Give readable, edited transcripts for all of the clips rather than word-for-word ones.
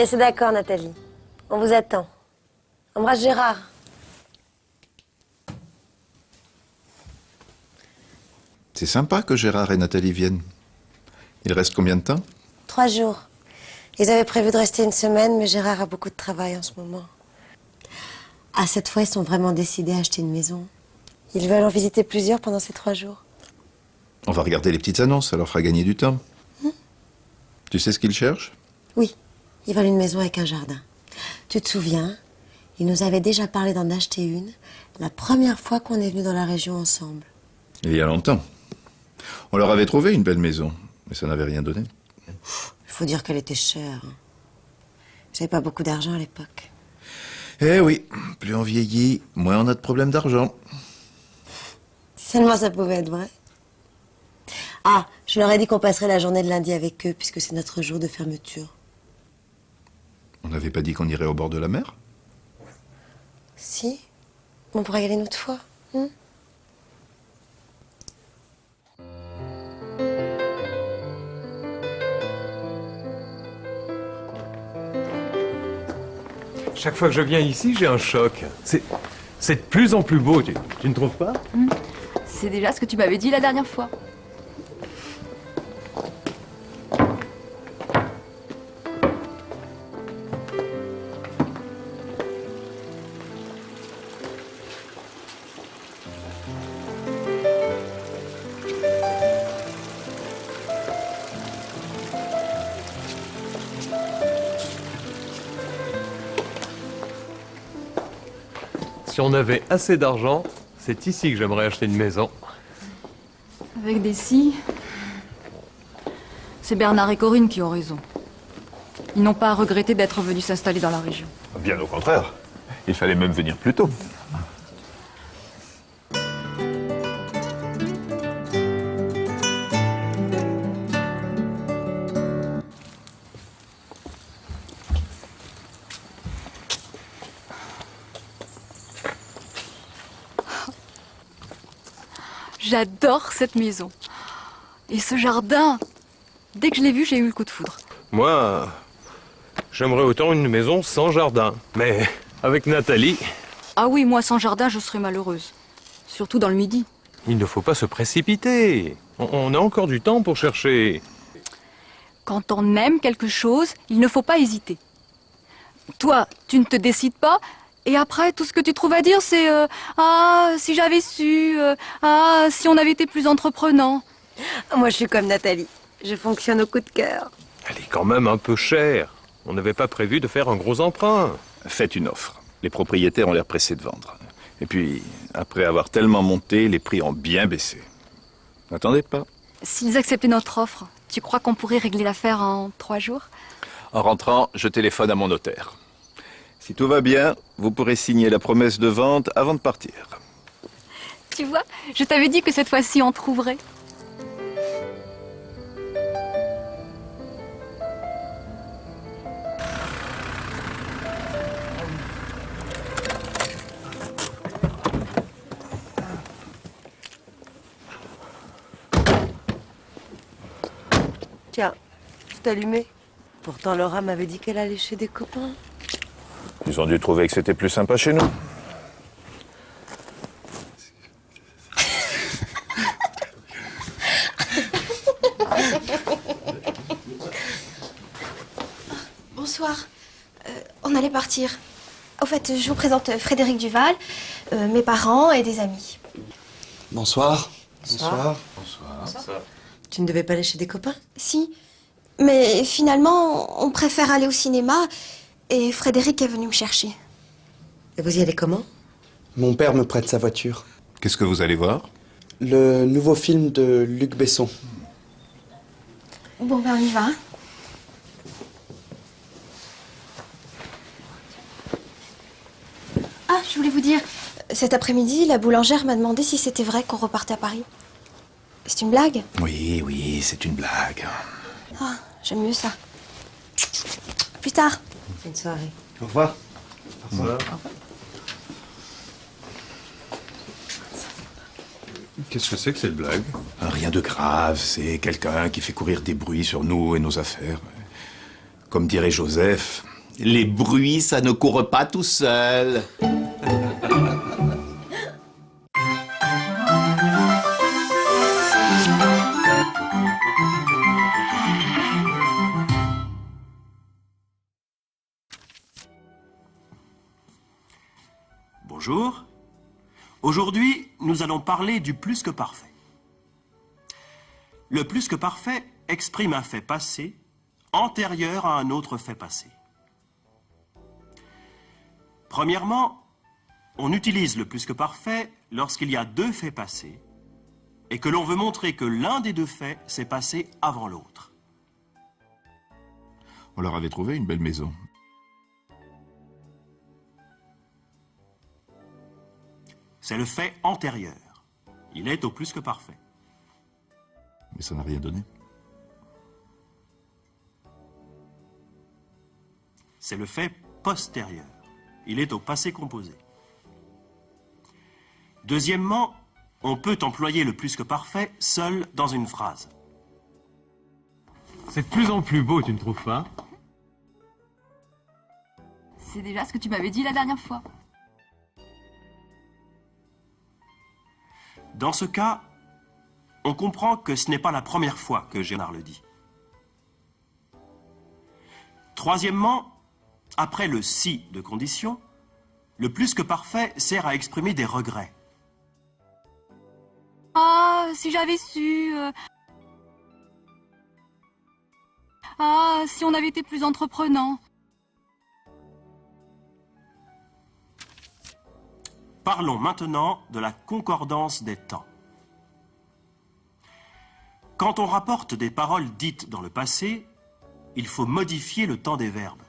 bien, c'est d'accord, Nathalie. On vous attend. Embrasse Gérard. C'est sympa que Gérard et Nathalie viennent. Il reste combien de temps? 3 jours. Ils avaient prévu de rester une semaine, mais Gérard a beaucoup de travail en ce moment. Ah, cette fois, ils sont vraiment décidés à acheter une maison. Ils veulent en visiter plusieurs pendant ces 3 jours. On va regarder les petites annonces, ça leur fera gagner du temps. Tu sais ce qu'ils cherchent? Oui, ils veulent une maison avec un jardin. Tu te souviens, ils nous avaient déjà parlé d'en acheter une la première fois qu'on est venu dans la région ensemble. Il y a longtemps. On leur avait trouvé une belle maison, mais ça n'avait rien donné. Il faut dire qu'elle était chère. J'avais pas beaucoup d'argent à l'époque. Eh oui, plus on vieillit, moins on a de problèmes d'argent. Si seulement ça pouvait être vrai. Ah, je leur ai dit qu'on passerait la journée de lundi avec eux, puisque c'est notre jour de fermeture. On n'avait pas dit qu'on irait au bord de la mer? Si, on pourrait y aller une autre fois. Chaque fois que je viens ici, j'ai un choc. C'est de plus en plus beau, tu ne trouves pas? C'est déjà ce que tu m'avais dit la dernière fois. Si on avait assez d'argent, c'est ici que j'aimerais acheter une maison. Avec des si, c'est Bernard et Corinne qui ont raison. Ils n'ont pas à regretter d'être venus s'installer dans la région. Bien au contraire. Il fallait même venir plus tôt. J'adore cette maison. Et ce jardin. Dès que je l'ai vu, j'ai eu le coup de foudre. Moi, j'aimerais autant une maison sans jardin. Mais avec Nathalie, Ah oui, moi sans jardin, je serais malheureuse. Surtout dans le midi. il ne faut pas se précipiter. On a encore du temps pour chercher. Quand on aime quelque chose, il ne faut pas hésiter. Toi, tu ne te décides pas, et après, tout ce que tu trouves à dire, c'est ah, si j'avais su, ah, si on avait été plus entreprenant. Moi, je suis comme Nathalie. Je fonctionne au coup de cœur. Elle est quand même un peu chère. On n'avait pas prévu de faire un gros emprunt. Faites une offre. Les propriétaires ont l'air pressés de vendre. Et puis, après avoir tellement monté, les prix ont bien baissé. N'attendez pas. S'ils acceptaient notre offre, tu crois qu'on pourrait régler l'affaire en 3 jours? En rentrant, je téléphone à mon notaire. Si tout va bien, vous pourrez signer la promesse de vente avant de partir. Tu vois, je t'avais dit que cette fois-ci, on trouverait. Tiens, tout allumé. Pourtant, Laura m'avait dit qu'elle allait chez des copains. Ils ont dû trouver que c'était plus sympa chez nous. Bonsoir. On allait partir. Au fait, je vous présente Frédéric Duval, mes parents et des amis. Bonsoir. Bonsoir. Tu ne devais pas aller chez des copains? Si, mais finalement, on préfère aller au cinéma et Frédéric est venu me chercher. Et vous y allez comment? Mon père me prête sa voiture. Qu'est-ce que vous allez voir? Le nouveau film de Luc Besson. Bon, ben on y va. Hein. Ah, je voulais vous dire, cet après-midi, la boulangère m'a demandé si c'était vrai qu'on repartait à Paris. C'est une blague? Oui, oui, c'est une blague. Ah, j'aime mieux ça. À plus tard. Bonne soirée. Au revoir. Qu'est-ce que c'est que cette blague? Rien de grave, c'est quelqu'un qui fait courir des bruits sur nous et nos affaires. Comme dirait Joseph, Les bruits, ça ne court pas tout seul. Bonjour. Aujourd'hui, nous allons parler du plus que parfait. Le plus que parfait exprime un fait passé antérieur à un autre fait passé. Premièrement, on utilise le plus que parfait lorsqu'il y a deux faits passés et que l'on veut montrer que l'un des deux faits s'est passé avant l'autre. On leur avait trouvé une belle maison. C'est le fait antérieur. Il est au plus que parfait. Mais ça n'a rien donné. C'est le fait postérieur. Il est au passé composé. Deuxièmement, on peut employer le plus que parfait seul dans une phrase. C'est de plus en plus beau, tu ne trouves pas? C'est déjà ce que tu m'avais dit la dernière fois. Dans ce cas, on comprend que ce n'est pas la première fois que Gérard le dit. Troisièmement, après le « si » de condition, le plus que parfait sert à exprimer des regrets. Ah, si j'avais su... Ah, si on avait été plus entreprenant. Parlons maintenant de la concordance des temps. Quand on rapporte des paroles dites dans le passé, il faut modifier le temps des verbes.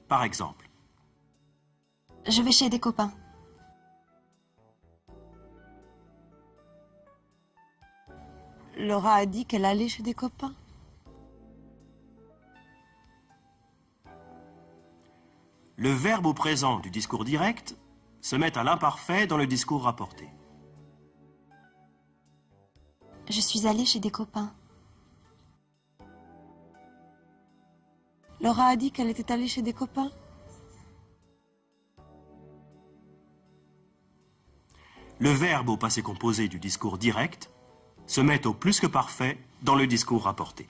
Par exemple, Je vais chez des copains. Laura a dit qu'elle allait chez des copains. le verbe au présent du discours direct se met à l'imparfait dans le discours rapporté. Je suis allée chez des copains. Laura a dit qu'elle était allée chez des copains. Le verbe au passé composé du discours direct se met au plus que parfait dans le discours rapporté.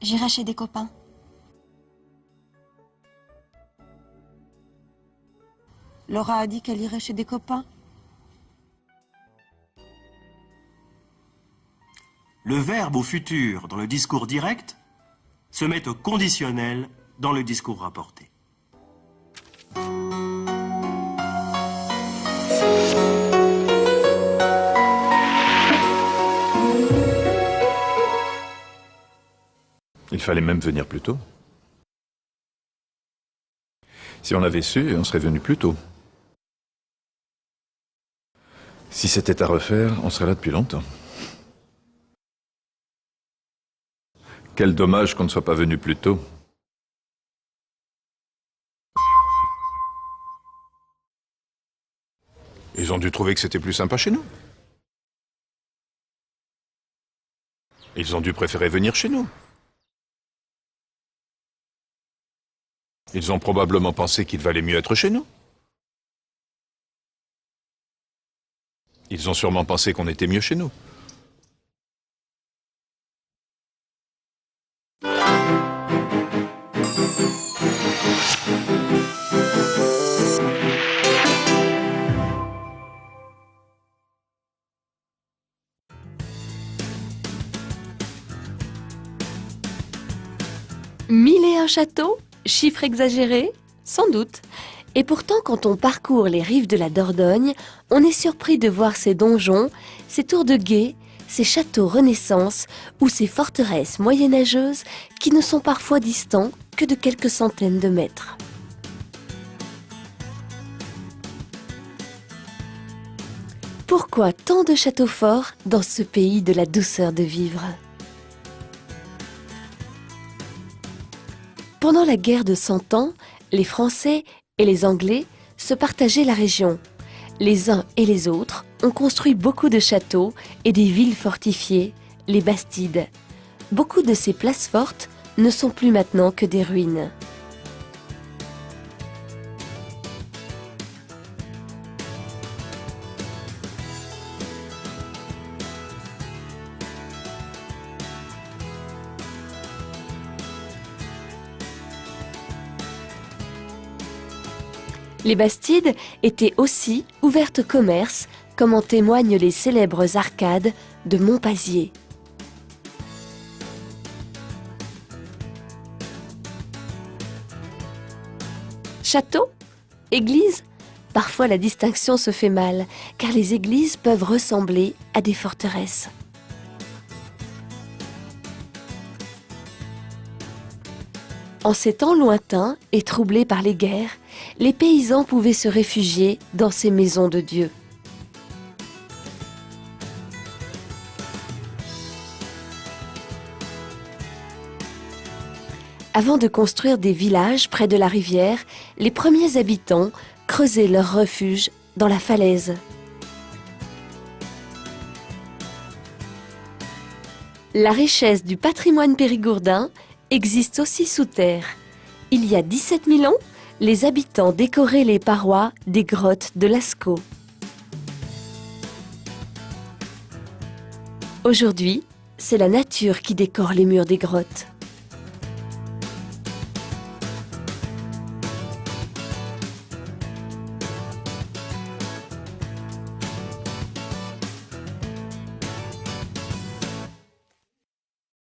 J'irai chez des copains. Laura a dit qu'elle irait chez des copains. Le verbe au futur dans le discours direct se met au conditionnel dans le discours rapporté. Il fallait même venir plus tôt. Si on avait su, on serait venu plus tôt. Si c'était à refaire, on serait là depuis longtemps. Quel dommage qu'on ne soit pas venu plus tôt. Ils ont dû trouver que c'était plus sympa chez nous. Ils ont dû préférer venir chez nous. Ils ont probablement pensé qu'il valait mieux être chez nous. Ils ont sûrement pensé qu'on était mieux chez nous. Mille et un châteaux, chiffre exagéré, sans doute. Et pourtant, quand on parcourt les rives de la Dordogne, on est surpris de voir ces donjons, ces tours de guet, ces châteaux Renaissance ou ces forteresses moyenâgeuses qui ne sont parfois distants que de quelques centaines de mètres. Pourquoi tant de châteaux forts dans ce pays de la douceur de vivre ? Pendant la guerre de 100 ans, les Français et les Anglais se partageaient la région. Les uns et les autres ont construit beaucoup de châteaux et des villes fortifiées, les bastides. Beaucoup de ces places fortes ne sont plus maintenant que des ruines. Les Bastides étaient aussi ouvertes au commerce, comme en témoignent les célèbres arcades de Montpazier. Château, église, parfois la distinction se fait mal, car les églises peuvent ressembler à des forteresses. En ces temps lointains et troublés par les guerres, les paysans pouvaient se réfugier dans ces maisons de Dieu. Avant de construire des villages près de la rivière, les premiers habitants creusaient leur refuge dans la falaise. La richesse du patrimoine périgourdin existe aussi sous terre. Il y a 17 000 ans, les habitants décoraient les parois des grottes de Lascaux. Aujourd'hui, c'est la nature qui décore les murs des grottes.